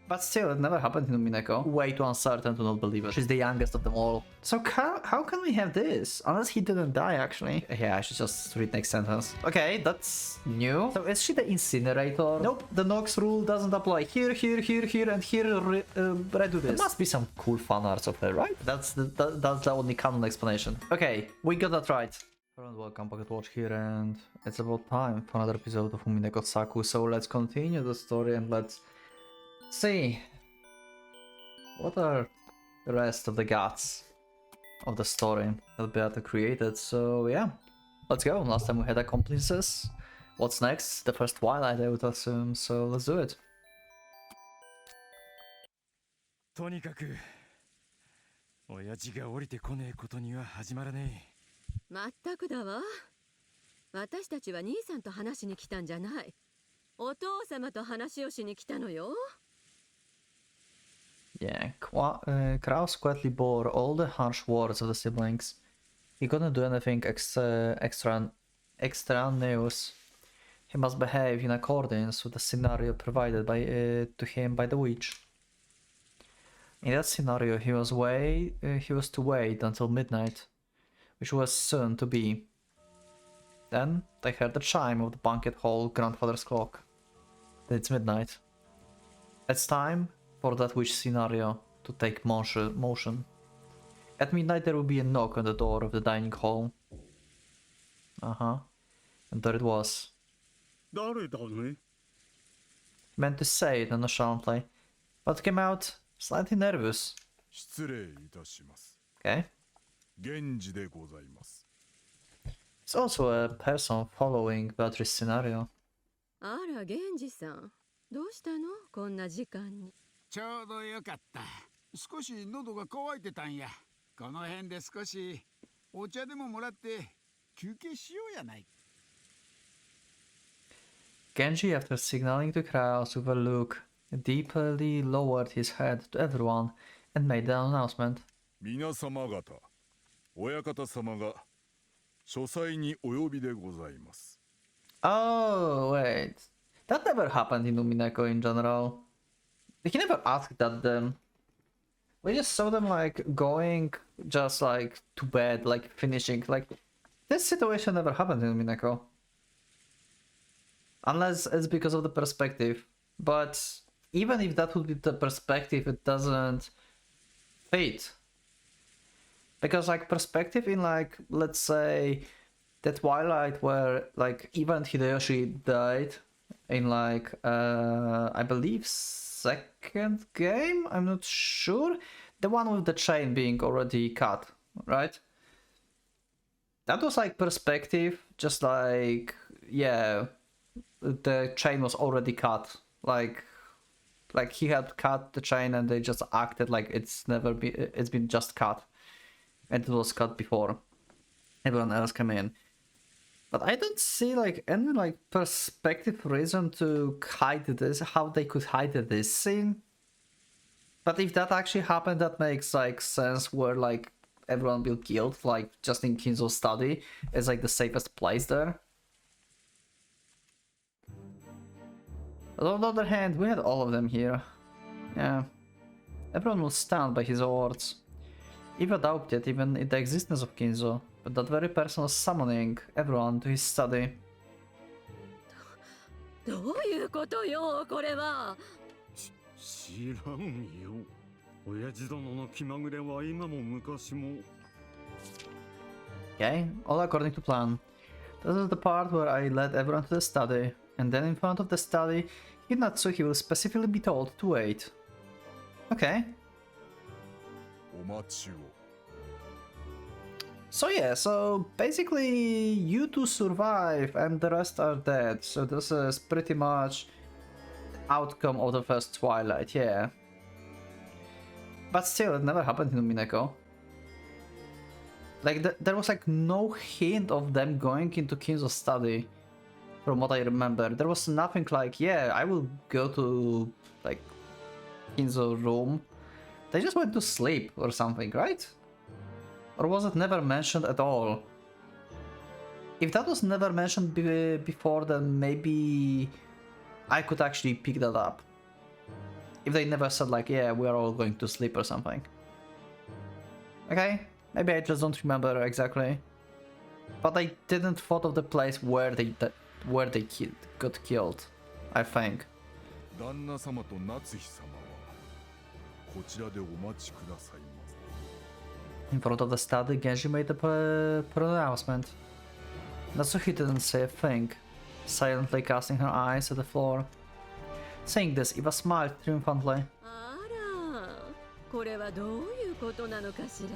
But still, it never happened in Umineko. Way too uncertain to not believe it. She's the youngest of them all. So how can we have this? Unless he didn't die, actually. Yeah, I should just read next sentence. Okay, that's new. So is she the incinerator? Nope, the Nox rule doesn't apply. Here, here, here, here, and here, redo this. There must be some cool fan arts of her, right? That's the only canon explanation. Okay, we got that right. Hello and welcome, PocketWatch here, and it's about time for another episode of Umineko Saku. So let's continue the story and let's see what are the rest of the guts of the story that Beata created. So yeah, let's go. Last time we had accomplices. What's next? The first Twilight, I would assume. So let's do it. とにかく親父が降りてこねえことには始まらねえ。まったくだわ。私たちは兄さんと話しに来たんじゃない。お父様と話をしに来たのよ。Yeah, Kraus quietly bore all the harsh words of the siblings. He couldn't do anything extraneous. He must behave in accordance with the scenario provided to him by the witch. In that scenario, he was to wait until midnight, which was soon to be. Then they heard the chime of the banquet hall grandfather's clock. It's midnight. It's time for that witch scenario to take motion. At midnight there will be a knock on the door of the dining hall. And there it was. He meant to say it nonchalantly, but came out slightly nervous. Okay. It's also a person following Beatrice's scenario. あら、源氏さん。どうしたのこんな時間に。ちょうどよかった。少し喉が渇いてたんや。この辺で少しお茶でももらって休憩しようやない。Genji, after signaling to Kraus with a look, deeply lowered his head to everyone and made the announcement. 皆様方、親方様が書斎にお呼びでございます。 Oh, wait. That never happened in Umineko in general. He never asked that them. We just saw them like going just like to bed, like finishing. Like this situation never happened in Umineko. Unless it's because of the perspective. But even if that would be the perspective, it doesn't fit. Because like perspective in like, let's say, the Twilight where like even Hideyoshi died in like, I believe second game? I'm not sure. The one with the chain being already cut, right? That was like perspective, just like, yeah, the chain was already cut. Like he had cut the chain and they just acted like it's been just cut. And it was cut before everyone else came in. But I don't see like any like perspective reason to hide this, how they could hide this scene. But if that actually happened, that makes like sense where like everyone will be killed, like just in Kinzo's study is like the safest place there. But on the other hand, we had all of them here. Yeah. Everyone will stand by his words. Eva doubted even in the existence of Kinzo, but that very person was summoning everyone to his study. どういうことよ、これは。知らんよ。親父殿の気まぐれは今も昔も。Okay, all according to plan. This is the part where I led everyone to the study, and then in front of the study, Hinatsuki will specifically be told to wait. Okay. お待ちを。 So yeah, so basically you two survive and the rest are dead. So this is pretty much outcome of the first Twilight, yeah. But still, it never happened in Umineko. Like there was like no hint of them going into Kinzo's study, from what I remember. There was nothing like, yeah, I will go to like Kinzo's room. They just went to sleep or something, right? Or was it never mentioned at all? If that was never mentioned before, then maybe I could actually pick that up. if they never said like, yeah, we are all going to sleep or something. Okay, maybe I just don't remember exactly. But I didn't thought of the place where they got killed, I think. 旦那様と夏日様はこちらでお待ちくださいませ。 In front of the study, Genji made a pronouncement. Natsuhi didn't say a thing, silently casting her eyes at the floor. Saying this, Eva smiled triumphantly. あら、これはどういうことなのかしら。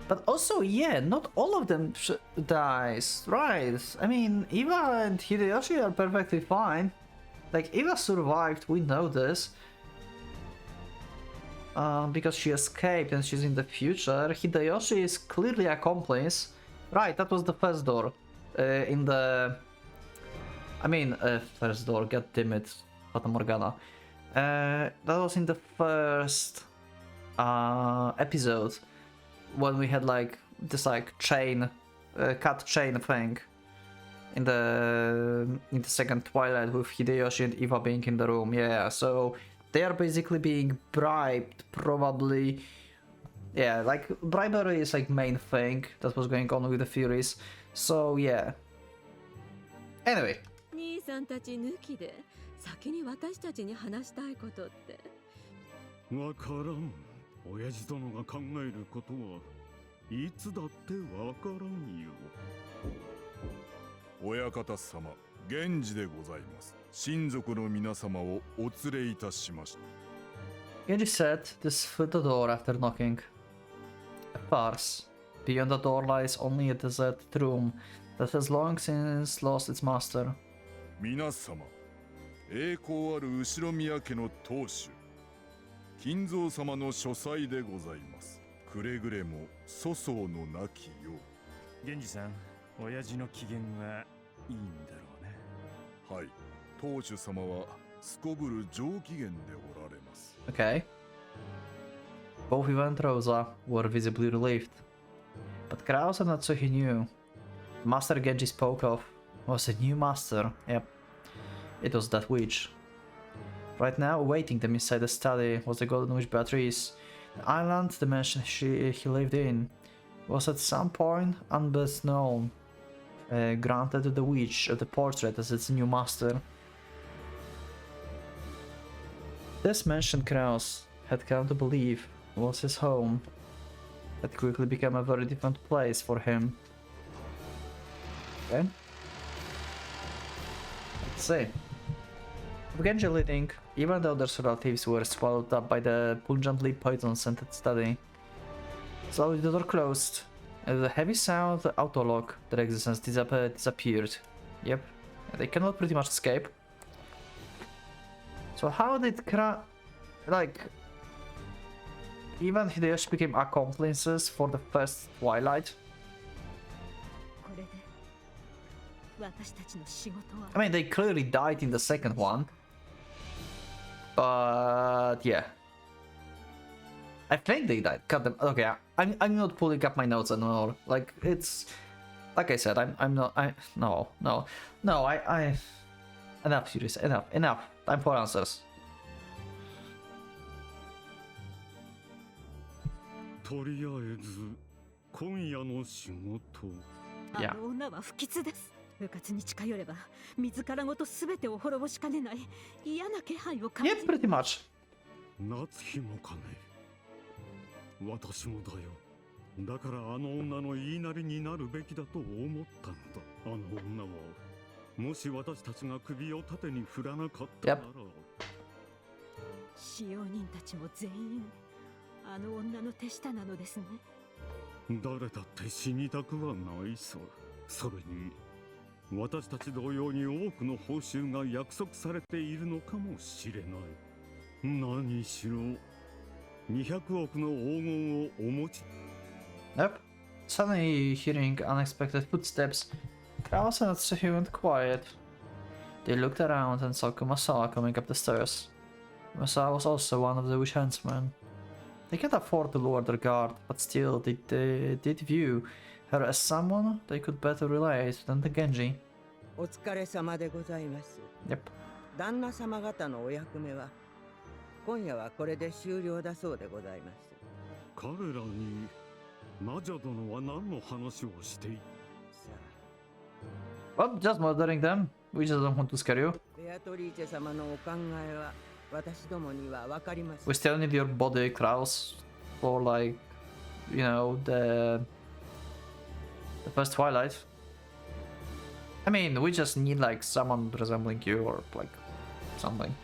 But also, yeah, not all of them dies, right? I mean, Eva and Hideyoshi are perfectly fine. Like, Eva survived, we know this. Because she escaped and she's in the future. Hideyoshi is clearly accomplice. Right, that was the first door. First door, god damn it, Fata Morgana. That was in the first episode. When we had like this like chain, cut chain thing in the second Twilight with Hideyoshi and Eva being in the room, yeah. So they are basically being bribed, probably. Yeah, like bribery is like main thing that was going on with the Furies. So yeah. Anyway. 兄さんたち抜きで先に私たちに話したいことって。わからん。親父殿が考えることはいつだってわからんよ。親方様、源氏でございます。親族の皆様をお連れいたしました。Genji said this through the door after knocking. A farce. Beyond the door lies only a deserted room that has long since lost its master. 皆様、栄光ある後宮家の当主、金蔵様の書斎でございます。くれぐれも粗相のなきよう。源氏さん、親父の機嫌はいいんだろうね。はい、当主様はすこぶる上機嫌でおられます。Okay. Both Eva and Rosa were visibly relieved. But Krause and Natsuhi knew. The master Genji spoke of was a new master. Yep. It was that witch. Right now, awaiting them inside the study was the Golden Witch Beatrice. The island, the mansion he lived in, was at some point, unbest known, granted to the witch of the portrait as its new master. This mansion Kraus had come to believe was his home, had quickly become a very different place for him. Okay. Let's see. With Genji leading, even though their relatives were swallowed up by the pungently poison-scented study. Slowly the door closed, and with a heavy sound, the autolock, their existence disappeared. Yep, they cannot pretty much escape. So how did even Hideyoshi became accomplices for the first Twilight? I mean, they clearly died in the second one. But yeah, I think they died. Cut them. Okay, I'm not pulling up my notes anymore. Like it's, like I said, I'm not. No. Enough, serious. Enough. Time for answers. とりあえず今夜の仕事。Yeah. あの女は不吉です。うかつに近寄れば自らごと全てを滅ぼしかねない嫌な気配を感じ。Yeah, pretty much. 夏日もかね。私もだよ。だからあの女の言いなりになるべきだと思ったんだ。あの女はもし私たちが首を縦に振らなかったなら。使用人たちも全員あの女の手下なのですね。誰だって死にたくはないさ。それに私たち同様に多くの報酬が約束されているのかもしれない。何しろ200億の黄金をお持ち。Yep. Suddenly hearing unexpected footsteps, Kraus and Natsuhi went quiet. They looked around and saw Kumasawa coming up the stairs. Kumasawa was also one of the witch huntsmen. They can't afford to lower their guard, but still they did view her as someone they could better relate than the Genji. お疲れ様でございます。 Yep. 旦那様方のお役目は今夜はこれで終了だそうでございます。彼らに魔女殿は何の話をしている？さ Well, just murdering them. We just don't want to scare you. あ、ベアトリーチェ様のお考えは私どもには分かりません。 We still need your body, Kraus, for like, you know, the first Twilight. I mean, we just need like someone resembling you or like something.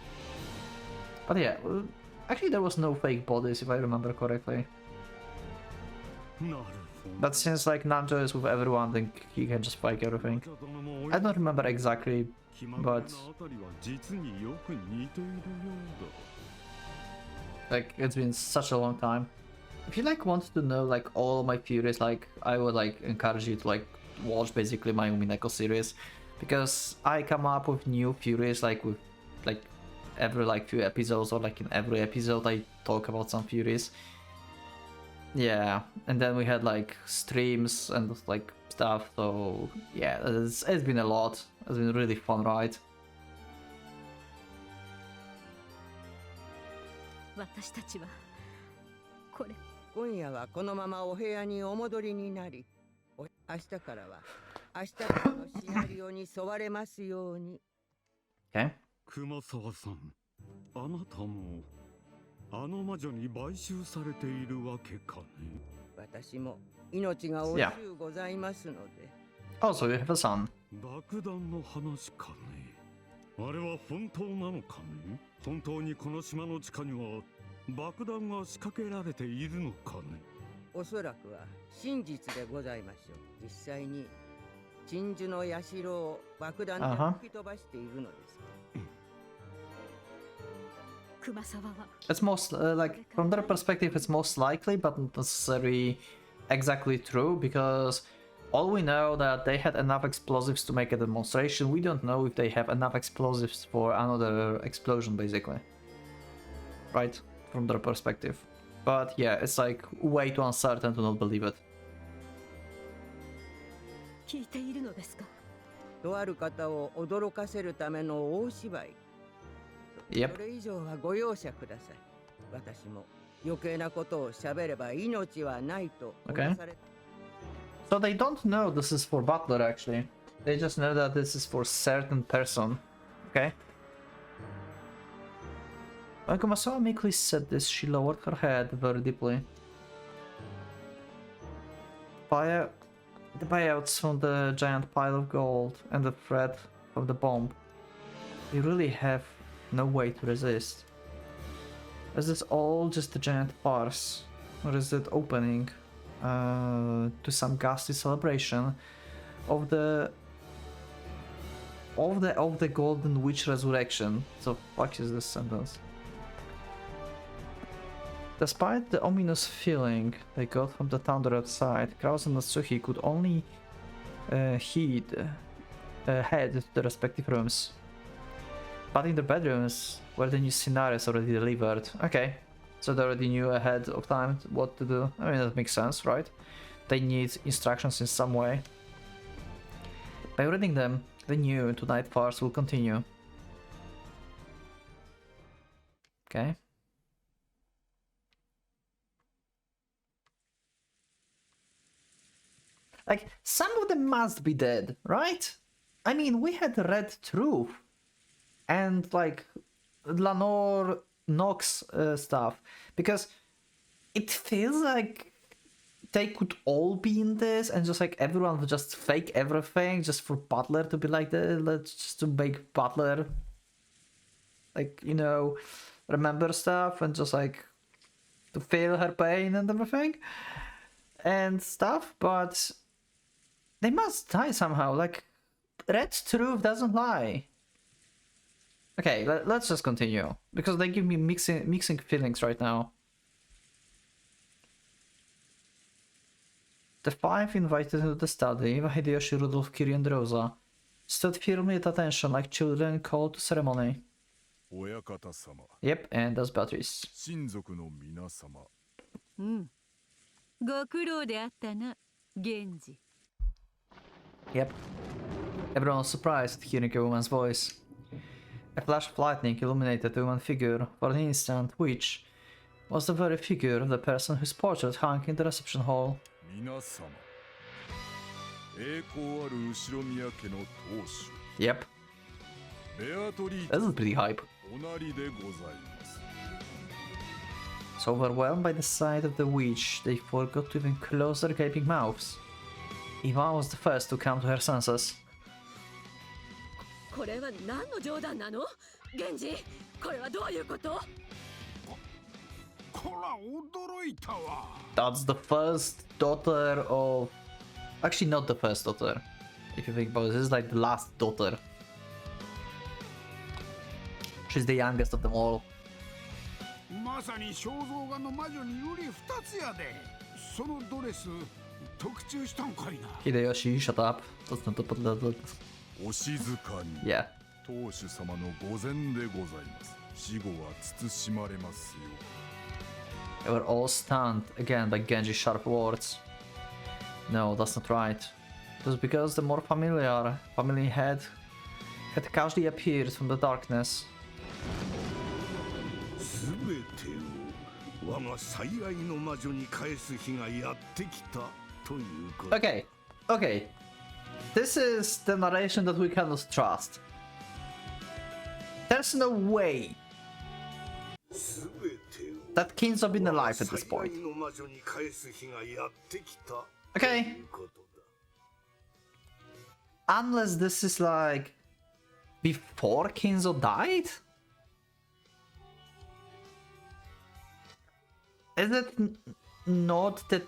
But yeah, actually there was no fake bodies if I remember correctly. なるほど。 But since like Nanjo is with everyone, then he can just fake everything. I don't remember exactly, but 気まぐれなあたりは実によく似ているよう like it's been such a long time. If you like want to know like all my Furies, like I would like encourage you to like watch basically my Umineko series, because I come up with new Furies like with like every like few episodes, or like in every episode I talk about some Furies. Yeah, and then we had like streams and like stuff, so yeah, it's been a lot. It's been a really fun ride. 私たちはこれ今夜はこのままお部屋にお戻りになり、明日からは明日からのシナリオに沿われますように。 Okay. 熊沢さん、あなたもあの魔女に買収されているわけかね。私も命が惜しゅうございますので。 Also, you have a son. 爆弾の話かね。あれは本当なのかね。本当にこの島の地下には爆弾が仕掛けられているのかね。おそらくは真実でございましょう。実際に鎮守の社を爆弾で吹き飛ばしているのです。熊沢は It's most like from their perspective, it's most likely, but not necessarily exactly true, because all we know that they had enough explosives to make a demonstration. We don't know if they have enough explosives for another explosion, basically. Right? From their perspective. But yeah, it's like way too uncertain to not believe it. 聞いているのですか？とある方を驚かせるための大芝居。Yep. それ以上はご容赦ください。私も余計なことを喋れば命はないと脅され。 So they don't know this is for Butler, actually. They just know that this is for certain person. Okay. When Kumasawa meekly said this, she lowered her head very deeply. The buyouts from the giant pile of gold and the threat of the bomb. You really have no way to resist. Is this all just a giant farce? Or is it opening to some ghastly celebration of the Golden Witch resurrection? So fuck is this sentence? Despite the ominous feeling they got from the thunder outside, Kraus and Natsuki could only head to the respective rooms. But in the bedrooms, where the new scenario is already delivered. Okay, so they already knew ahead of time what to do. I mean, that makes sense, right? They need instructions in some way. By reading them, they knew tonight farce will continue. Okay. Like, some of them must be dead, right? I mean, we had Red Truth and like Lanor Nox stuff, because it feels like they could all be in this and just like everyone would just fake everything just for Butler to be like, let's just to make Butler like, you know, remember stuff and just like to feel her pain and everything and stuff. But they must die somehow. Like, Red Truth doesn't lie. Okay, let's just continue, because they give me mixing feelings right now. The five invited into the study, Hideyoshi, Rudolph, Kiri, and Rosa, stood firmly at attention like children called to ceremony. Yep, and that's Beatrice. うん。ご苦労であったな、源氏。Yep. Everyone was surprised hearing a woman's voice. A flash of lightning illuminated the human figure for an instant, which was the very figure of the person whose portrait hung in the reception hall. 皆様、栄光ある後宮家の当主 Yep, ベアトリー this is pretty hype. おなりでございます。 So overwhelmed by the sight of the witch, they forgot to even close their gaping mouths. Eva was the first to come to her senses. これは何の冗談なの？源氏、これはどういうこと？こら驚いたわ。 That's the first daughter of... Actually, not the first daughter. If you think about it, this is like the last daughter. She's the youngest of them all. まさに肖像画の魔女により二つやで。そのドレス特注したんかいな。 Hideyoshi, shut up. That's not the... お静かに、 Yeah. 当主様の御前でございます。死後は慎まれますよ。 They were all stunned again by Genji's sharp words. No, that's not right. It was because the more familiar head had casually appeared from the darkness. すべてを我が最愛の魔女に返す日がやってきたということ。 Okay, okay. This is the narration that we cannot trust. There's no way that Kinzo been alive at this point. Okay. Unless this is like before Kinzo died? Is it not that...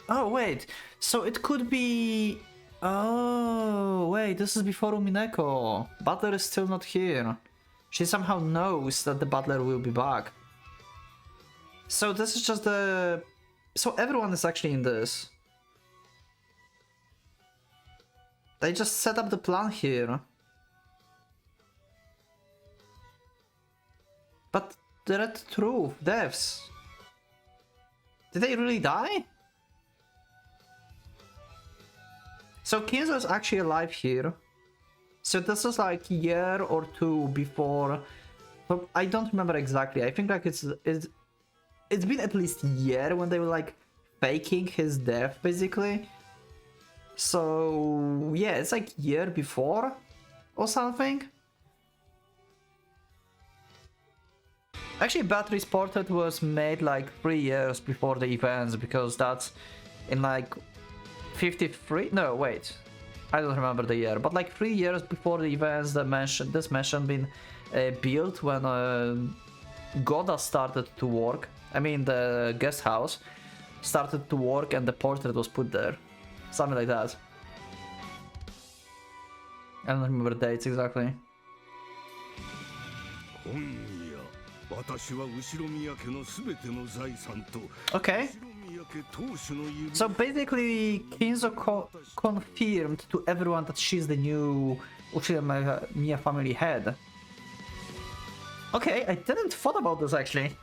Oh wait, so it could be... Oh wait, this is before Umineko. Butler is still not here. She somehow knows that the butler will be back. So this is just the... So everyone is actually in this. They just set up the plan here. But the Red Truth, deaths. Did they really die? So Kinzo is actually alive here. So this is like a year or two before. But I don't remember exactly. I think like it's been at least a year when they were like faking his death basically. So yeah, it's like a year before or something. Actually, Battery's portrait was made like 3 years before the events because that's in like 53. No, wait, I don't remember the year, but like 3 years before the events, this mansion been built when Goda started to work. I mean, the guest house started to work and the portrait was put there, something like that. I don't remember the dates exactly. Okay. So basically, Kinzo confirmed to everyone that she's the new Uchiha family head. Okay, I didn't thought about this actually.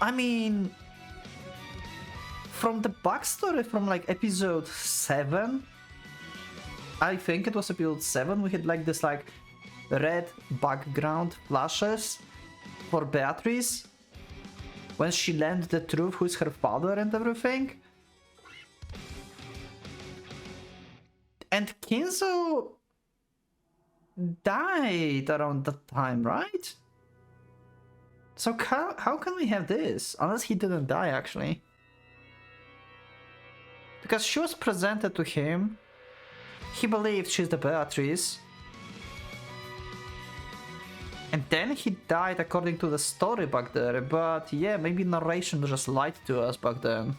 I mean, from the backstory from like episode 7, I think it was episode 7, we had like this like red background flashes for Beatrice when she learned the truth who's her father and everything. And Kinzo died around that time, right? So how can we have this? Unless he didn't die actually. Because she was presented to him. He believed she's the Beatrice. And then he died according to the story back there, but yeah, maybe narration just lied to us back then.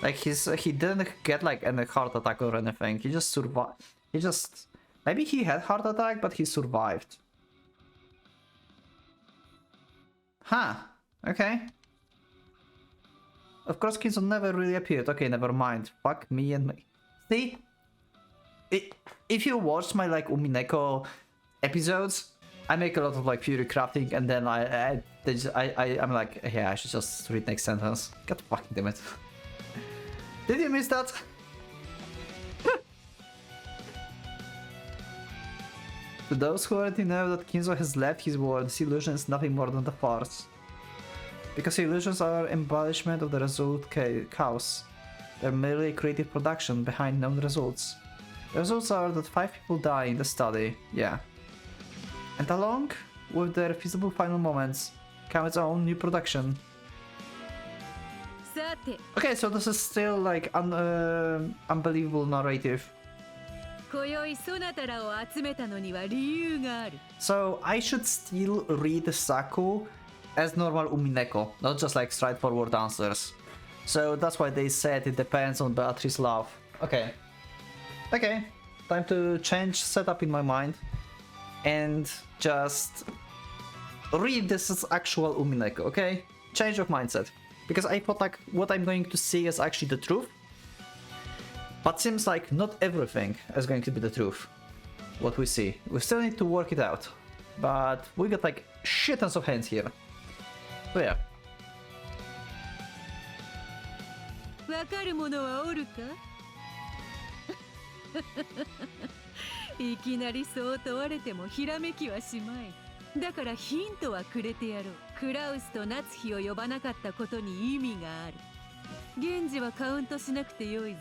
Like he didn't get like any heart attack or anything, he just survived. Maybe he had heart attack, but he survived. Huh, okay. Of course, Kinzo never really appeared. Okay, never mind. Fuck me and me. See? If you watch my like Umineko episodes, I make a lot of like fury crafting, and then I'm like, yeah, I should just read next sentence. God fucking damn it. Did you miss that? To those who already know that Kinzo has left his world, this illusion is nothing more than a farce. Because illusions are embellishment of the result chaos. They're merely a creative production behind known results. The results are that 5 people die in the study, yeah. And along with their feasible final moments come its own new production. Okay, so this is still like unbelievable narrative. So I should still read Saku as normal Umineko, not just like straightforward answers. So that's why they said it depends on Beatrice's love. Okay. Okay, time to change setup in my mind and just read this as actual Umineko, okay? Change of mindset. Because I thought like what I'm going to see is actually the truth. But seems like not everything is going to be the truth. What we see. We still need to work it out. But we got like shit tons of hands here. So yeah. わかるものはおるかいきなりそう問われてもひらめきはしまい。だからヒントはくれてやろう。クラウスと夏日を呼ばなかったことに意味がある。現時はカウントしなくてよいぞ。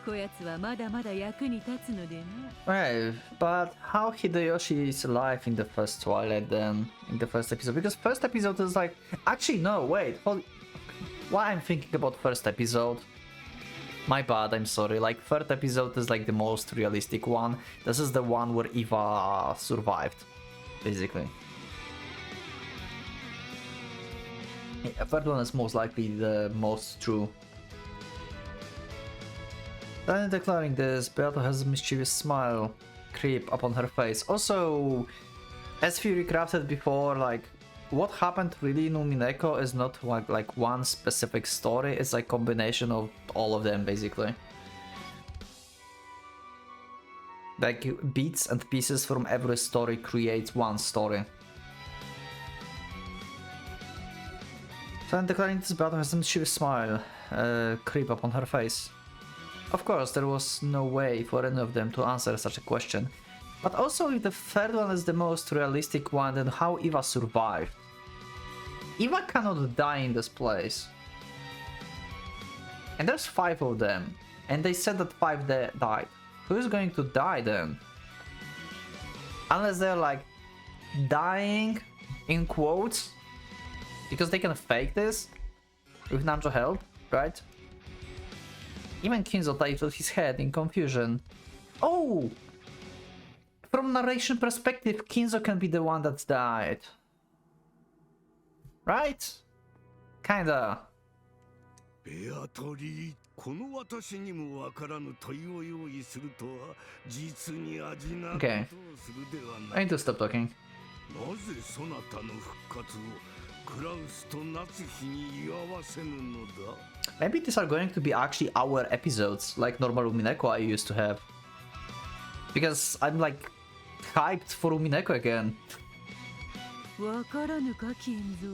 こやつはまだまだ役に立つのでな。Right, but how Hideyoshi is alive in the first Twilight then, in the first episode? Because first episode is like... Actually, no, wait. Why I'm thinking about first episode? My bad, I'm sorry. Like, third episode is like the most realistic one. This is the one where Eva survived, basically. Yeah, third one is most likely the most true. Then declaring this, Beato has a mischievous smile creep upon her face. Also, as Fury crafted before, like, what happened really in Umineko is not like one specific story, it's like combination of all of them, basically. Like, bits and pieces from every story creates one story. Then declaring this, Beato has a mischievous smile creep upon her face. Of course, there was no way for any of them to answer such a question. But also, if the third one is the most realistic one, then how Eva survived? Eva cannot die in this place. And there's 5 of them. And they said that 5 died. Who is going to die then? Unless they're like dying in quotes. Because they can fake this with Namjo help, right? Even Kinzo tilted his head in confusion. Oh! From narration perspective, Kinzo can be the one that's died. Right? Kinda. Beatrice, この私にもわからぬ問いを用意するとは実に味なことをするではない。I need to stop talking. なぜそなたの復活をクラウスと夏日に祝わせぬのだ Maybe these are going to be actually our episodes, like normal Umineko I used to have. Because I'm like hyped for Umineko again. わからぬか、金蔵。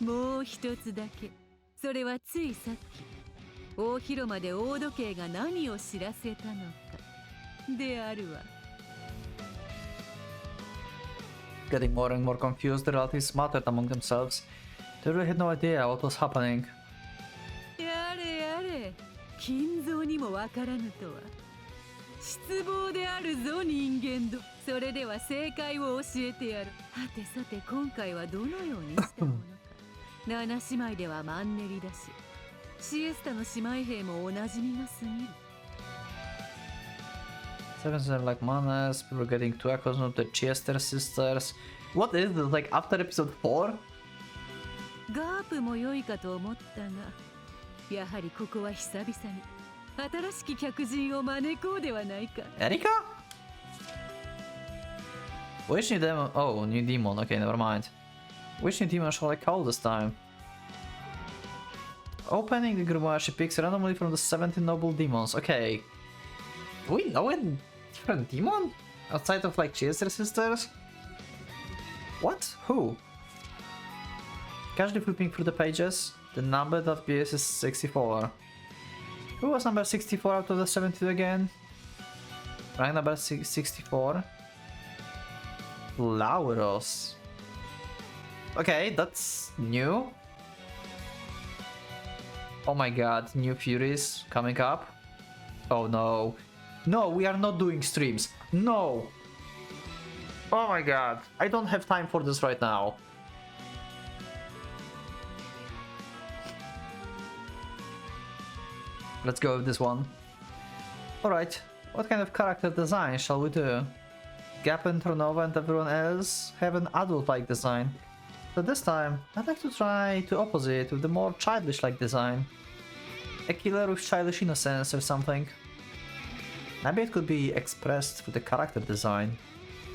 もう一つだけ。それはついさっき、大広間で大時計が何を知らせたのか。であるわ。Getting more and more confused, the relatives muttered among themselves. They really had no idea what was happening. やれやれ、金蔵にもわからぬとは。失望であるぞ人間ど。それでは正解を教えてやる。はてさて今回はどのようにしたものか。七姉妹ではマンネリだし、シエスタの姉妹兵もおなじみが過ぎる。Sevens are like manas, people are getting too accustomed of the Chester sisters. What is this, like after episode 4? ガープも良いかと思ったが、やはりここは久々に新しき客人を招こうではないか。Erika? Which new demon? Oh, new demon. Okay, never mind. Which new demon shall I call this time? Opening the grimoire, she picks randomly from the 17 noble demons. Okay. Do we know a different demon? Outside of like Chester sisters? What? Who? Casually flipping through the pages, the number.ps is 64. Who was number 64 out of the 72 again? Rank number 64. Flauros. Okay, that's new. Oh my god, new Furies coming up. Oh no. No, we are not doing streams. No! Oh my god, I don't have time for this right now. Let's go with this one. Alright, what kind of character design shall we do? Gap and Tronova and everyone else have an adult-like design. So this time, I'd like to try to opposite with the more childish-like design. A killer with childish innocence or something. Maybe it could be expressed through the character design.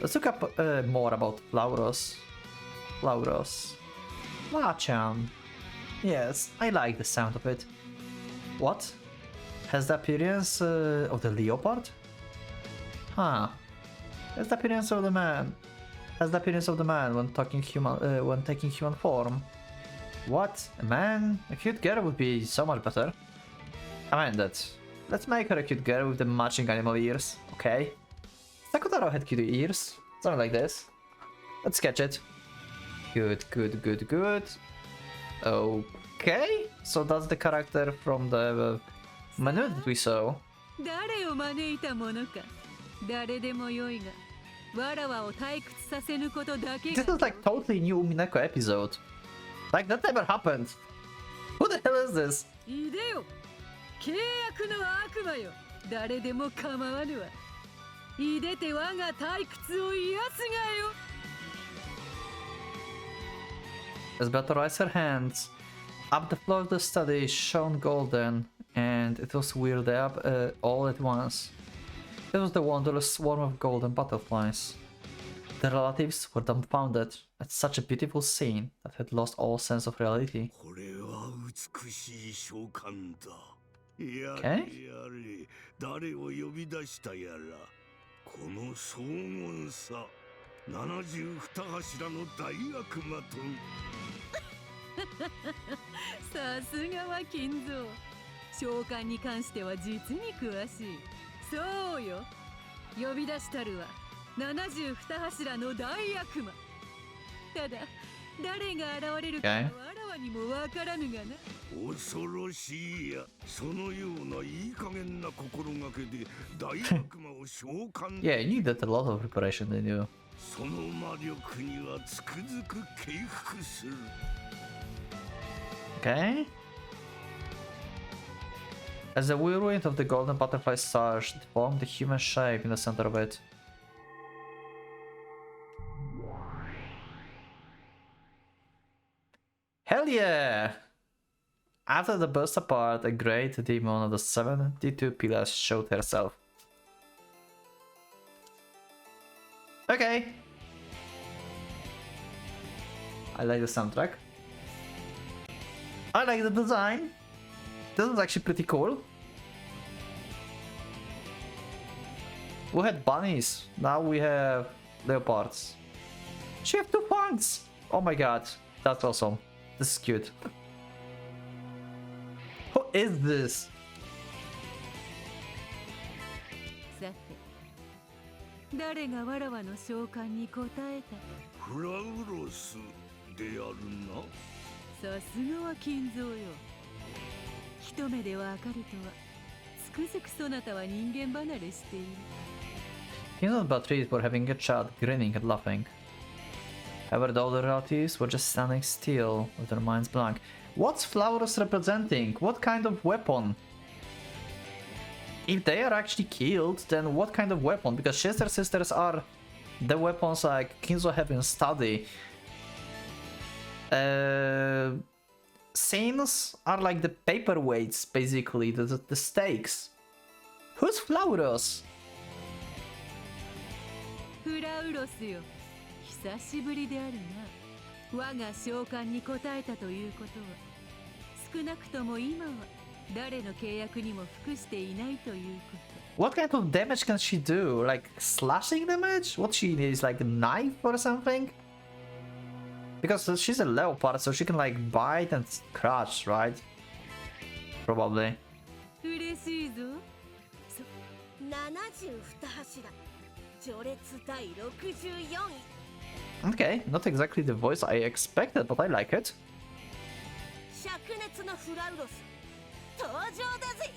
Let's look up more about Flauros. Flauros. Machan. Yes, I like the sound of it. What? Has the appearance of the leopard? Huh. Has the appearance of the man. Has the appearance of the man when taking human form. What? A man? A cute girl would be so much better. I mean that. Let's make her a cute girl with the matching animal ears, okay? Sakutaro had cute ears. Something like this. Let's sketch it. Good, good, good, good. Okay. So that's the character from the menu that we saw. 誰を招いたものか。誰でもよいが、わらわを退屈させぬことだけが。 This is like totally new Umineko episode. Like that never happened. Who the hell is this? いでよ。契約の悪魔よ。誰でも構わぬわ。いでて我が退屈を癒すがよ。 As Beto raised her hands, up the floor of the study shone golden, and it was whirled up all at once. It was the wondrous swarm of golden butterflies. The relatives were dumbfounded at such a beautiful scene that had lost all sense of reality. Okay? 誰を呼び出したやらこの荘厳さ72柱の大悪魔とさすがは金蔵。召喚に関しては実に詳しい。そうよ。呼び出したるは72柱の大悪魔。ただ誰が現れるかはわらわにもわからぬがな。恐ろしいやそのようないい加減な心がけで大悪魔を召喚 Yeah, you did a lot of preparation, didn't you? その魔力にはつくづく敬服する Okay. As the whirlwind of the golden butterfly surged, it formed a human shape in the center of it. Hell yeah! After the burst apart, a great demon of the 72 pillars showed herself. Okay. I like the soundtrack. I like the design. This is actually pretty cool. We had bunnies. Now we have leopards. She have 2 points. Oh my god. That's awesome. This is cute. Who is this? さて、誰がわらわの召喚に応えた。フラウロスであるなさすがは金蔵よ。一目でわかるとは、つくづくそなたは人間離れしている。He's not but treated for having a child grinning and laughing. However, the older relatives were just standing still with their minds blank. What's Flauros representing? What kind of weapon? If they are actually killed, then what kind of weapon? Because Sister Sisters are the weapons like Kinzo have in study. Saints are like the paperweights, basically, the stakes. Who's Flauros? フラウロスよ。久しぶりであるな。我が召喚に応えたということは、少なくとも今は誰の契約にも服していないということ。What kind of damage can she do? Like slashing damage? What she needs, like a knife or something? Because she's a leopard, so she can like bite and scratch, right? Probably. 嬉しいぞ。 72柱序列第64位 Okay, not exactly the voice I expected, but I like it. 灼熱のフラウロス登場だぜ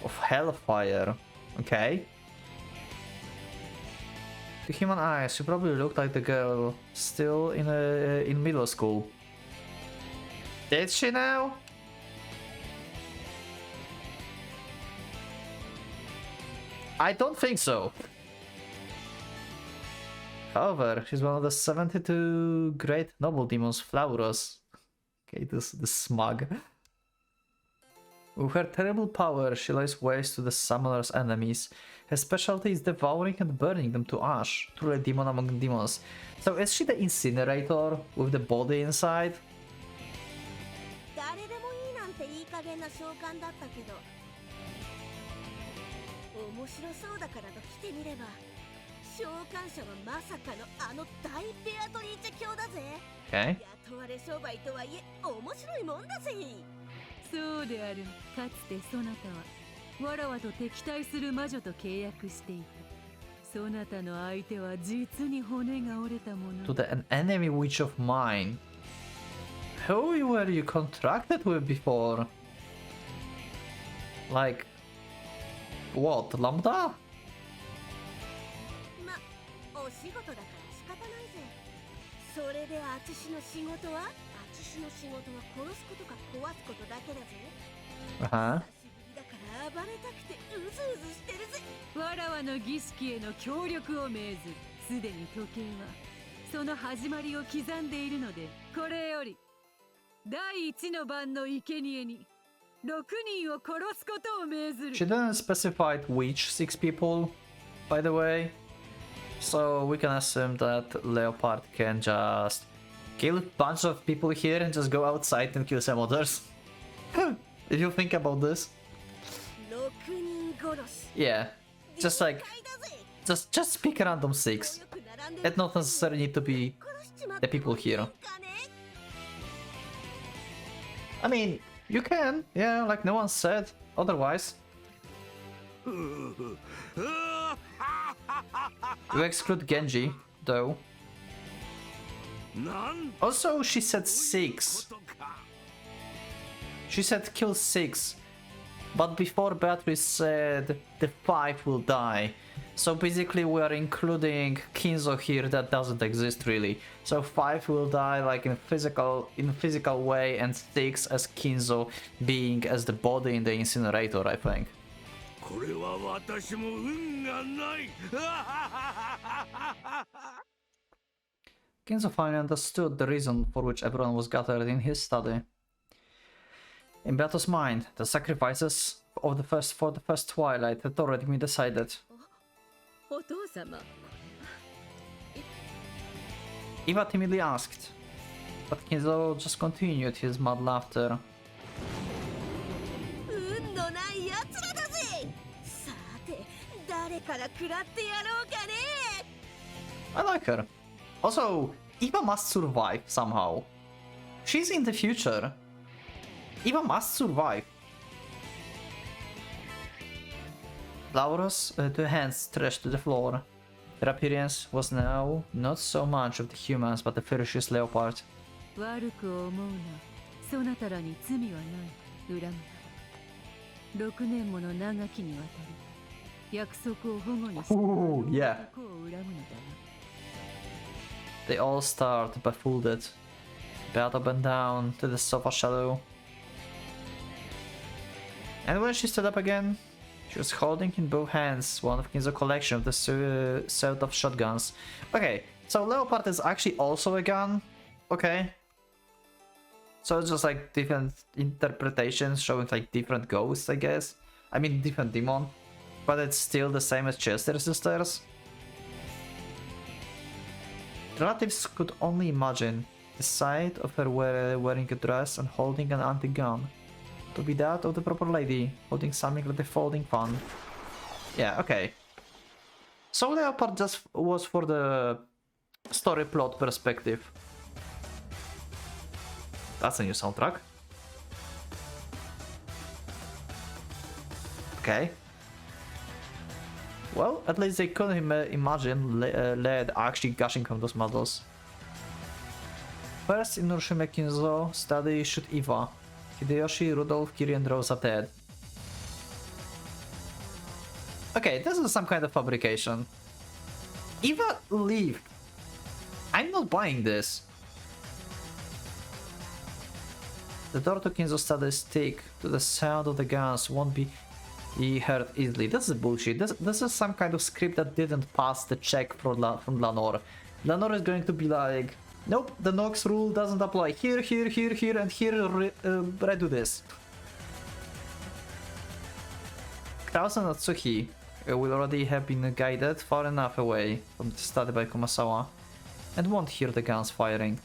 Of Hellfire. Okay. To human eyes, she probably looked like the girl still in middle school. Did she now? I don't think so. However, she's one of the 72 great noble demons, Flauros. Okay, this smug. With her terrible power, she lays waste to the summoner's enemies. Her specialty is devouring and burning them to ash, truly a demon among demons. So is she the incinerator with the body inside? 誰でもいいなんていい加減な召喚だったけど面白そうだからと来てみれば召喚者はまさかのあの大ベアトリーチェ教だぜ Okay. 雇われ商売とはいえ面白いもんだぜそうである。かつてそなたはわらわと敵対する魔女と契約していた。そなたの相手は実に骨が折れたもの。 To an enemy witch of mine. Who were you contracted with before? Like... What? Lambda? ま、お仕事だから仕方ないぜそれであちしの仕事はあちしの仕事は殺すことか壊すことだけだぜ Uh-huh. 久しぶりだから暴れたくてうずうずしてるぜわらわの儀式への協力を命ずる。すでに時計はその始まりを刻んでいるので、これより第一の番の生贄に6人を殺すことを命ずる。 She didn't specify which 6 people, by the way. So we can assume that Leopard can just kill a bunch of people here and just go outside and kill some others. If you think about this. 6人殺し Yeah. Just like, just pick a random 6. It not necessarily need to be the people here. I mean, you can, yeah, like no one said otherwise. You exclude Genji, though. Also, she said 6. She said kill 6. But before Beatrice said the 5 will die. So basically we are including Kinzo here that doesn't exist really. So 5 will die like in physical way and 6 as Kinzo being as the body in the incinerator, I think. これは私も運がない Kinzo finally understood the reason for which everyone was gathered in his study. In Beato's mind, the sacrifices of for the first twilight had already been decided. お父様。 Eva timidly asked, but Kinzo just continued his mad laughter. 運のないやつらだぜさて誰から食らってやろうかね I like her. Also, Eva must survive somehow. She's in the future. Eva must survive. Flauros, two hands stretched to the floor. Their appearance was now not so much of the humans but the ferocious leopard. 悪く思うな。そなたらに罪はない。恨むな。6年もの長きにわたり約束を保護にして Ooh, yeah. 男を恨むのだな。 They all stared, befooled. Beata bent down to the sofa shadow. And when she stood up again, she was holding in both hands one of Kinzo's collection of the set of shotguns. Okay, so Leopard is actually also a gun. Okay. So it's just like different interpretations showing like different ghosts, I guess. I mean different demon. But it's still the same as Chester sisters. Relatives could only imagine the sight of her wearing a dress and holding an anti-gun. To be that of the proper lady, holding something like the folding fan. Yeah, okay. So Leopard just was for the story plot perspective. That's a new soundtrack. Okay. Well, at least they couldn't imagine lead actually gushing from those models. First in Urushima Kinzo, study shoot Eva. Hideyoshi, Rudolph, Kiri and Rose are dead. Okay, this is some kind of fabrication. Eva leave. I'm not buying this. The door to Kinzo study stick to the sound of the guns won't be heard easily. This is bullshit. This is some kind of script that didn't pass the check from Lanor. Lanor is going to be like, nope, the Nox rule doesn't apply. Here, here, here, here, and here, redo this. Krause and Natsuki will already have been guided far enough away from the study by Kumasawa and won't hear the guns firing.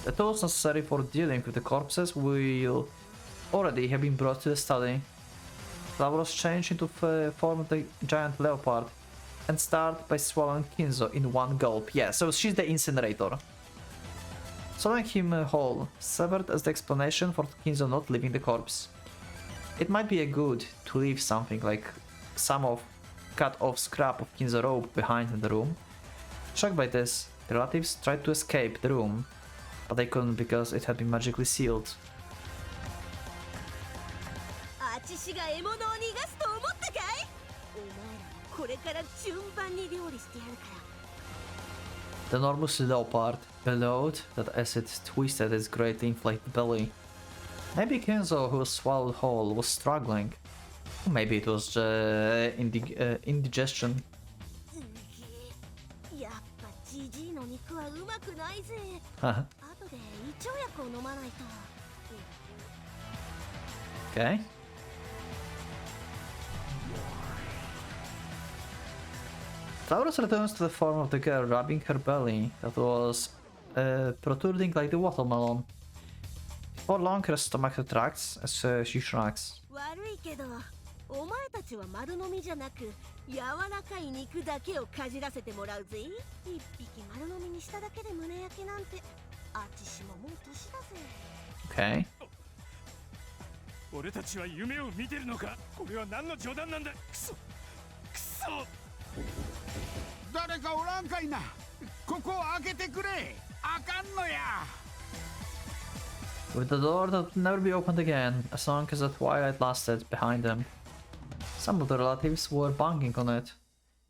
The tools necessary for dealing with the corpses will already have been brought to the study. Flauros change into form of the giant leopard and start by swallowing Kinzo in one gulp. Yeah, so she's the incinerator. Swallowing him whole served as the explanation for Kinzo not leaving the corpse. It might be a good to leave something like some of cut off scrap of Kinzo rope behind in the room. Shocked by this, the relatives tried to escape the room, but they couldn't because it had been magically sealed. The enormous leopard bellowed that as it twisted its greatly inflated belly. Maybe Kinzo, who was swallowed whole, was struggling. Maybe it was indigestion. Okay. Flauros returns to the form of the girl rubbing her belly that was protruding like the watermelon. For long her stomach retracts as she shrugs. Okay. 俺たちは夢を見てるのか。これは何の冗談なんだ。クソクソ。誰かおらんかいな。ここを開けてくれ。あかんのや。 With the door that would never be opened again, as long as the twilight lasted behind them. Some of the relatives were banging on it,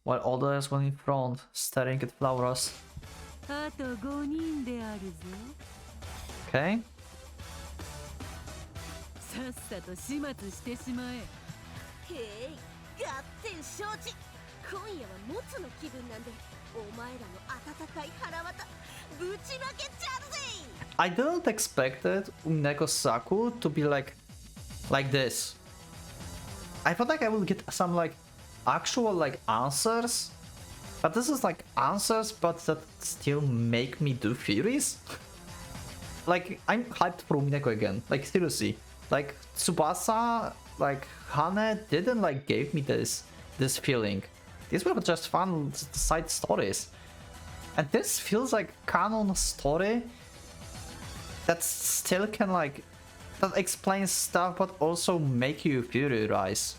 while others were in front, staring at Flauros. Okay. さっさと始末してしまえ。へい、ガッテン承知。今夜はモツの気分なんで、お前らの温かい腹渡ぶちまけちゃうぜ。 I didn't expect it, Umineko Saku to be like this. I thought like I would get some like actual like answers, but this is like answers but that still make me do theories. Like I'm hyped for Umineko again, like seriously. Like Tsubasa, like Hane didn't like give me this feeling. These were just fun side stories. And this feels like canon story that still can like that explains stuff but also make you theorize.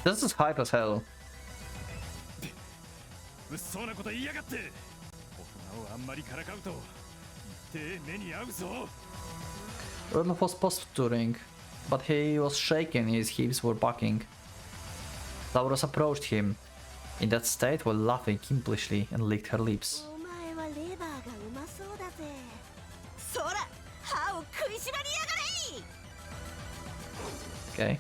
This is hype as hell. Rudolph was posturing, but he was shaking, his hips were bucking. Flauros approached him, in that state while laughing impishly, and licked her lips. Okay.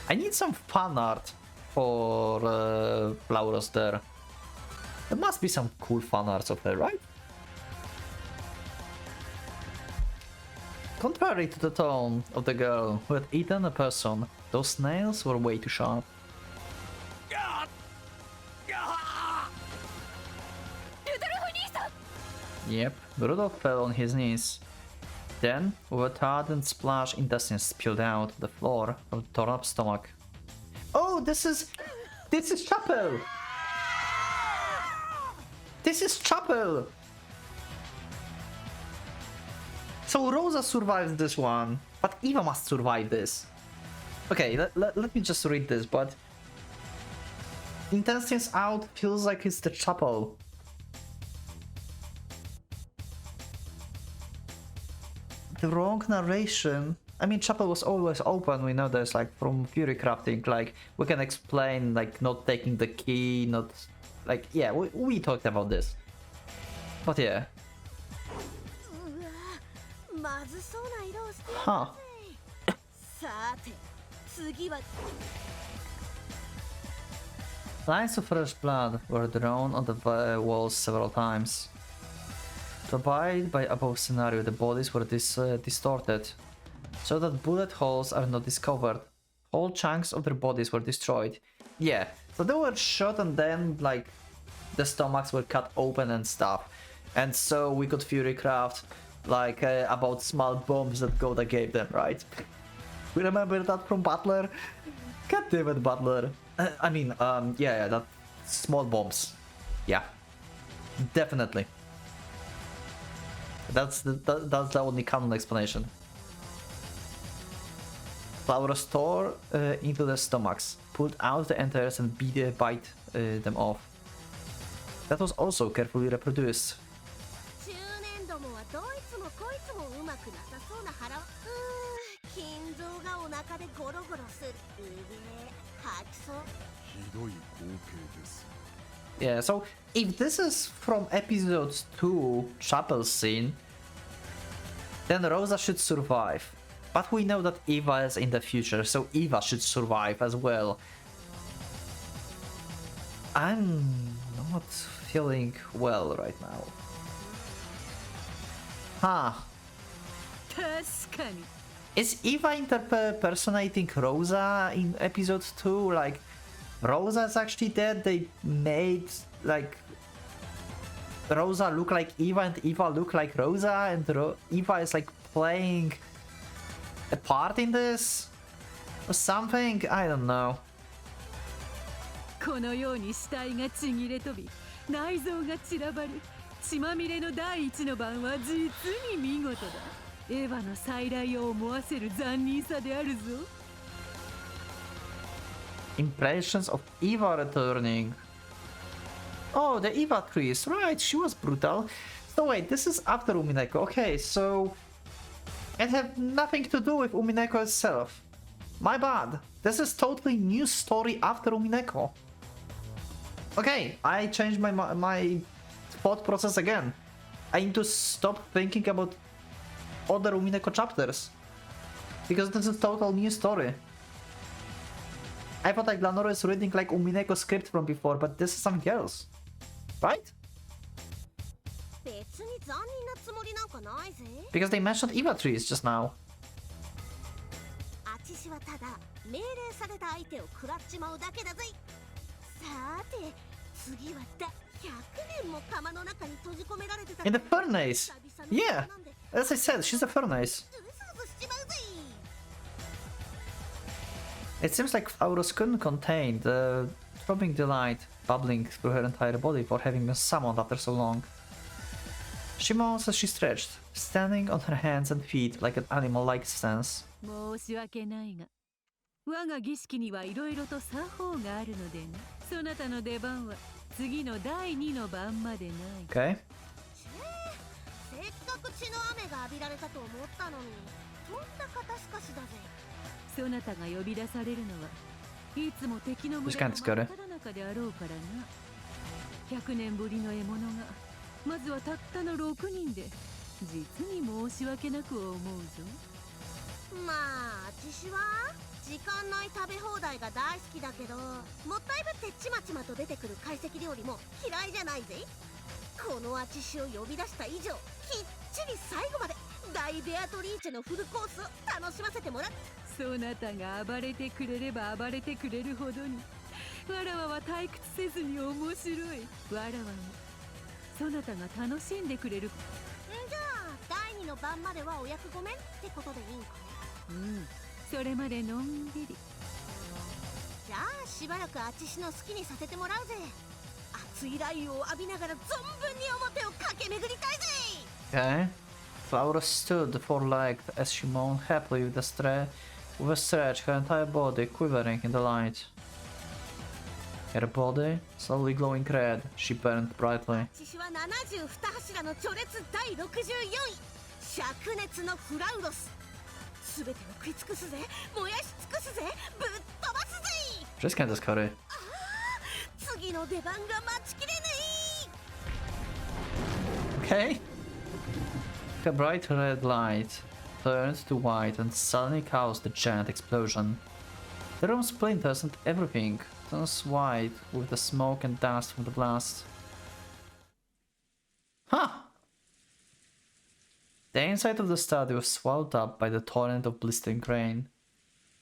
I need some fan art for Flauros there. There must be some cool fan arts of her, right? Contrary to the tone of the girl who had eaten a person, those nails were way too sharp. Yep, Rudolph fell on his knees. Then, with a thud and splash, intestines spilled out of the floor from the torn up stomach. Oh, this is Chapel! This is Chapel! So Rosa survives this one, but Eva must survive this. Okay, let me just read this, but Intestines Out feels like it's the chapel. The wrong narration. I mean, chapel was always open, we know this, like, from Fury Crafting, like, we can explain, like, not taking the key, not, like, yeah, we talked about this. But yeah. Huh. Lines of fresh blood were drawn on the walls several times. To abide by above scenario, the bodies were distorted, so that bullet holes are not discovered. Whole chunks of their bodies were destroyed. Yeah, so they were shot and then, like, the stomachs were cut open and stuff. And so we could Fury Craft, like, about small bombs that Goda gave them, right? We remember that from Butler? God damn it, Butler. I mean, yeah, that small bombs. Yeah, definitely. That's the only canon explanation. Flauros tore into their stomachs, pulled out the entrails and bite them off. That was also carefully reproduced. Yeah, so if this is from episode 2 chapel scene, then Rosa should survive. But we know that Eva is in the future, so Eva should survive as well. I'm not feeling well right now. Huh. Is Eva impersonating Rosa in episode 2? Like, Rosa is actually dead, they made, like, Rosa look like Eva and Eva look like Rosa, and Eva is, like, playing a part in this? Or something? I don't know. このように死体がちぎれ飛び、内臓が散らばる血まみれの第一の晩は実に見事だ。エヴァの再来を思わせる残忍さであるぞ。Impressions of Eva returning. Oh, the Eva trees, right, she was brutal. So wait, this is after Umineko. Okay, so it had nothing to do with Umineko itself. My bad. This is totally new story after Umineko. Okay, I changed my thought process again. I need to stop thinking about other Umineko chapters, because this is total new story. I thought like Glanoro is reading like Umineko script from before, but this is something else, right? Because they mentioned Eva trees just now. In the furnace! Yeah! As I said, she's a furnace. It seems like Flauros couldn't contain the throbbing delight bubbling through her entire body for having been summoned after so long. She moans as she stretched, standing on her hands and feet like an animal-like stance. 申し訳ないが、我が儀式にはいろいろと作法があるのでね。そなたの出番は次の第2の晩までない。Okay. せっかく血の雨が浴びられたと思ったのに、とんだ肩透かしだぜ。そなたが呼び出されるのはいつも敵の群れの真っ只中であろうからな。100年ぶりの獲物がまずはたったの6人で実に申し訳なく思うぞ。まあ私は時間ない食べ放題が大好きだけど、もったいぶってちまちまと出てくる懐石料理も嫌いじゃないぜ。このアチシを呼び出した以上、きっちり最後まで大ベアトリーチェのフルコースを楽しませてもらう。そなたが暴れてくれれば暴れてくれるほどに、わらわは退屈せずに面白い。わらわもそなたが楽しんでくれる。じゃあ第2の晩まではお役ごめんってことでいいんかね。うん、それまでのんびり。じゃあしばらくあちしの好きにさせてもらうぜ。熱い雷雨を浴びながら存分に表を駆け巡りたいぜ。 Okay. Flauros stood four-legged as she moaned happily with a stretch, her entire body quivering in the light. Her body, slowly glowing red, she burned brightly. 私は72柱の序列第64位灼熱のフラウロス全てを食い尽くすぜ燃やし尽くすぜぶっ飛ばすぜ Just can't discard it. 次の出番が待ちきれね Okay. A bright red light turned to white and suddenly caused a giant explosion. The room splinters and everything turns white with the smoke and dust from the blast. Huh! The inside of the study was swallowed up by the torrent of blistering rain.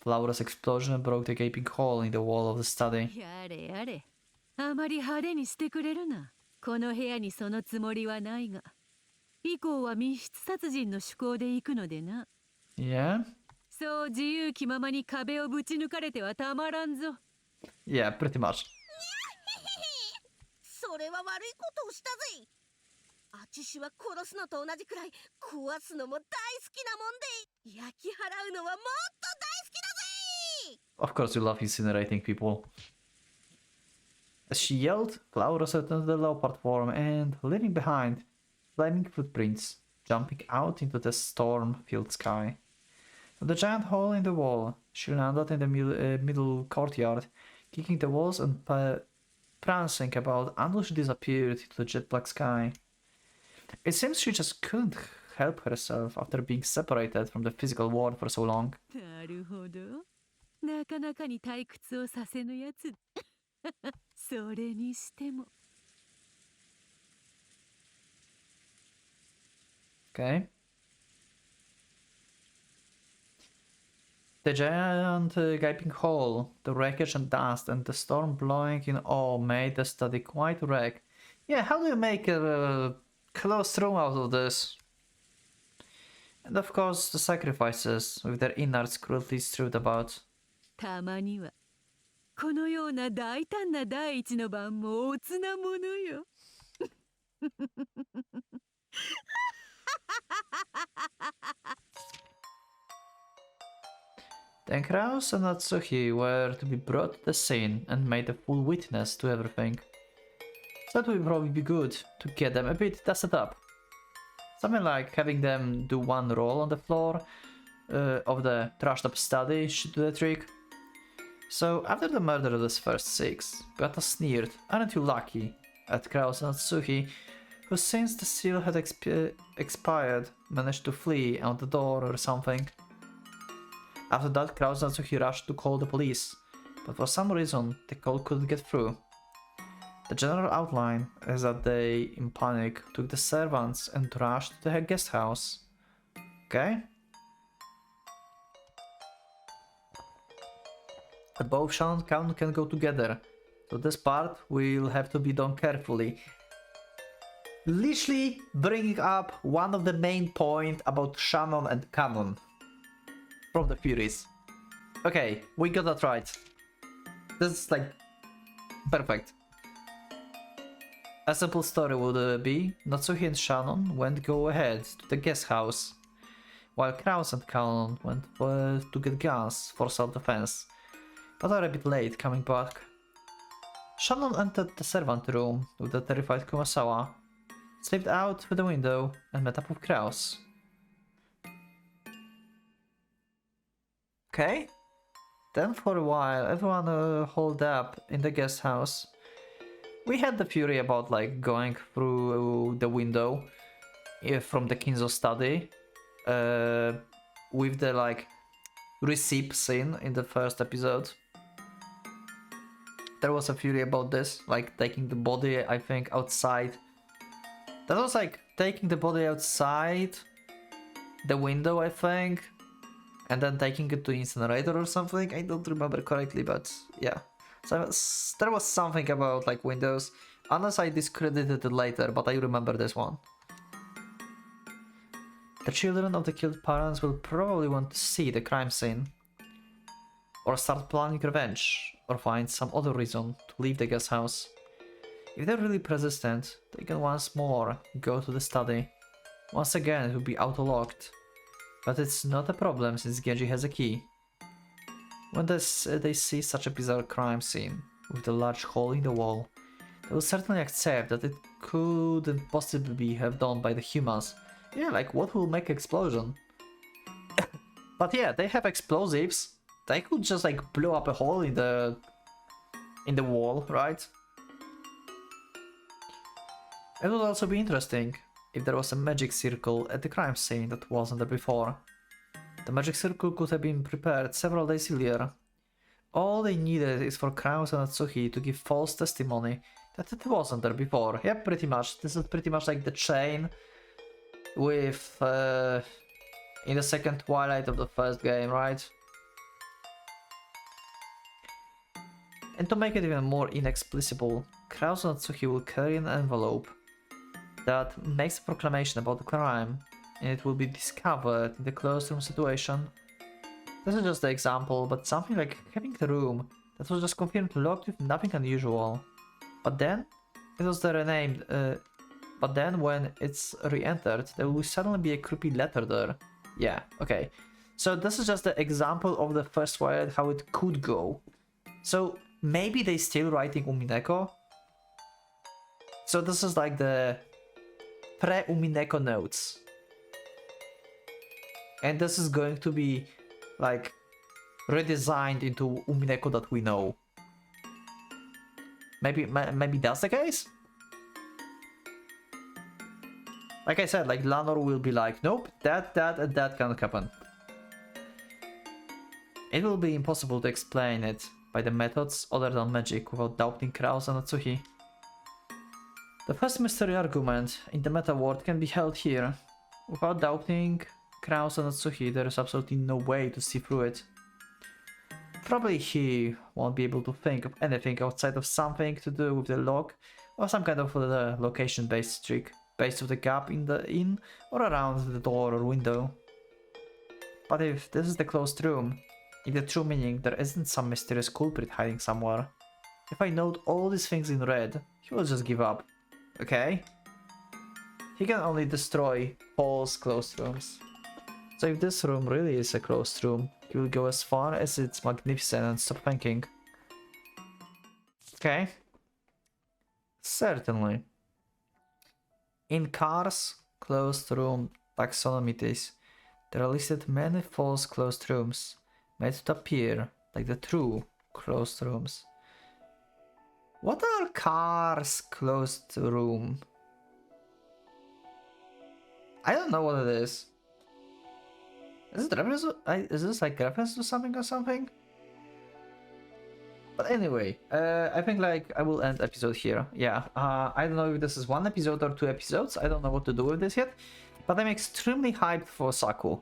Flauros' explosion broke the gaping hole in the wall of the study. やれやれあまり派手にしてくれるなこの部屋にそのつもりはないが以降は密室殺人の趣向で行くのでな Yeah? そう自由気ままに壁をぶち抜かれてはたまらんぞ Yeah, pretty much. それは悪いことをしたぜあちしは殺すのと同じくらい壊すのも大好きなもんで焼き払うのはもっと大好きだぜ Of course you love incinerating people. As she yelled, Flauros returned to the leopard form and, leaving behind, flaming footprints, jumping out into the storm-filled sky. From the giant hole in the wall, she landed in the middle courtyard, kicking the walls and prancing about until she disappeared into the jet black sky. It seems she just couldn't help herself after being separated from the physical world for so long. なるほどなかなかに退屈をさせぬやつそれにしても Okay. The giant gaping hole, the wreckage and dust, and the storm blowing in awe made the study quite wreck. Yeah, how do you make a closed room out of this? And of course, the sacrifices, with their innards cruelly strewed about. たまにはこのような大胆な第一の晩もおつなものよ Then Kraus and Natsuki were to be brought to the scene and made a full witness to everything. So that would probably be good to get them a bit dusted up. Something like having them do one roll on the floor of the trashed up study should do the trick. So after the murder of the first six, Gata sneered, "Aren't you lucky?" at Kraus and Natsuki, who since the seal had expired managed to flee out the door or something. After that, Kraus and Natsuki rushed to call the police, but for some reason the call couldn't get through. The general outline is that they, in panic, took the servants and rushed to the guest house. Okay? But both Shan and Count can go together, so this part will have to be done carefully. Literally bringing up one of the main points about Shannon and Canon from the Furies. Okay, we got that right. This is like perfect. A simple story would be Natsuki and Shannon went go ahead to the guest house, while Kraus and Canon went to get guns for self-defense, but are a bit late coming back. Shannon entered the servant room with the terrified Kumasawa, slipped out through the window, and met up with Kraus. Okay. Then for a while, everyone holed up in the guest house. We had the fury about like going through the window from the Kinzo study with the like receipt scene in the first episode. There was a fury about this, like taking the body, I think, outside. That was like taking the body outside the window, I think, and then taking it to incinerator or something. I don't remember correctly, but yeah. So there was something about like windows, unless I discredited it later, but I remember this one. The children of the killed parents will probably want to see the crime scene, or start planning revenge, or find some other reason to leave the guest house. If they're really persistent, they can once more go to the study. Once again, it will be auto-locked. But it's not a problem since Genji has a key. When they see such a bizarre crime scene with the large hole in the wall, they will certainly accept that it couldn't possibly be have done by the humans. Yeah, like what will make explosion? But yeah, they have explosives. They could just like blow up a hole in the wall, right? It would also be interesting if there was a magic circle at the crime scene that wasn't there before. The magic circle could have been prepared several days earlier. All they needed is for Krause and Natsuki to give false testimony that it wasn't there before. Yeah, pretty much. This is pretty much like the chain with in the second Twilight of the first game, right? And to make it even more inexplicable, Krause and Natsuki will carry an envelope that makes a proclamation about the crime, and it will be discovered in the closed room situation. This is just the example, but something like having the room that was just confirmed locked with nothing unusual. But then it was renamed. But then when it's re-entered, there will suddenly be a creepy letter there. Yeah, okay. So this is just the example of the first Twilight, how it could go. So maybe they still writing Umineko. So this is like the pre-Umineko notes. And this is going to be like redesigned into Umineko that we know. Maybe that's the case? Like I said, like Lanor will be like, nope, that can't happen. It will be impossible to explain it by the methods other than magic without doubting Krause and Natsuki. The first mystery argument in the meta world can be held here. Without doubting Krause and Natsuki, there is absolutely no way to see through it. Probably he won't be able to think of anything outside of something to do with the lock or some kind of location-based trick based on the gap in the inn or around the door or window. But if this is the closed room, in the true meaning there isn't some mysterious culprit hiding somewhere. If I note all these things in red, he will just give up. Okay? He can only destroy false closed rooms. So if this room really is a closed room, he will go as far as it's magnificent and stop thinking. Okay. Certainly. In Car's closed room taxonomies, there are listed many false closed rooms, made to appear like the true closed rooms. What are Car's closed room? I don't know what it is. Is it reference? Is this like reference to something or something? But anyway, I think like I will end episode here. Yeah, I don't know if this is one episode or 2 episodes. I don't know what to do with this yet. But I'm extremely hyped for Saku.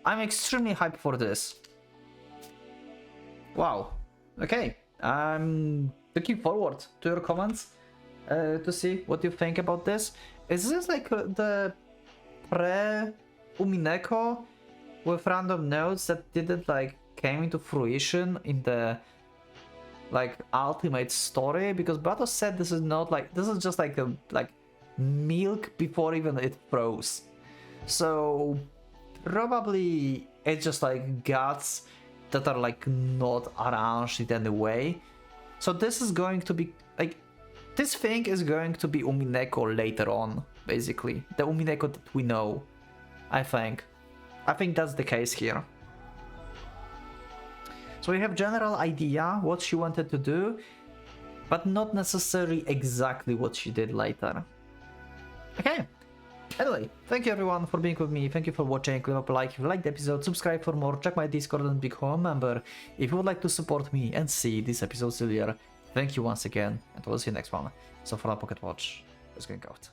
I'm extremely hyped for this. Wow. Okay. I'm looking forward to your comments to see what you think about this. Is this like the pre-Umineko with random notes that didn't like came into fruition in the like ultimate story? Because Bato said this is not like, this is just like a milk before even it froze. So probably it's just like guts that are like not arranged in any way. So this is going to be like, this thing is going to be Umineko later on, basically. The Umineko that we know, I think. I think that's the case here. So we have general idea what she wanted to do, but not necessarily exactly what she did later. Okay. Anyway, thank you everyone for being with me. Thank you for watching. Leave up a like if you liked the episode, subscribe for more, check my Discord and become a member if you would like to support me and see these episodes earlier. Thank you once again, and we'll see you next one. So for our Pocket Watch, let's get out.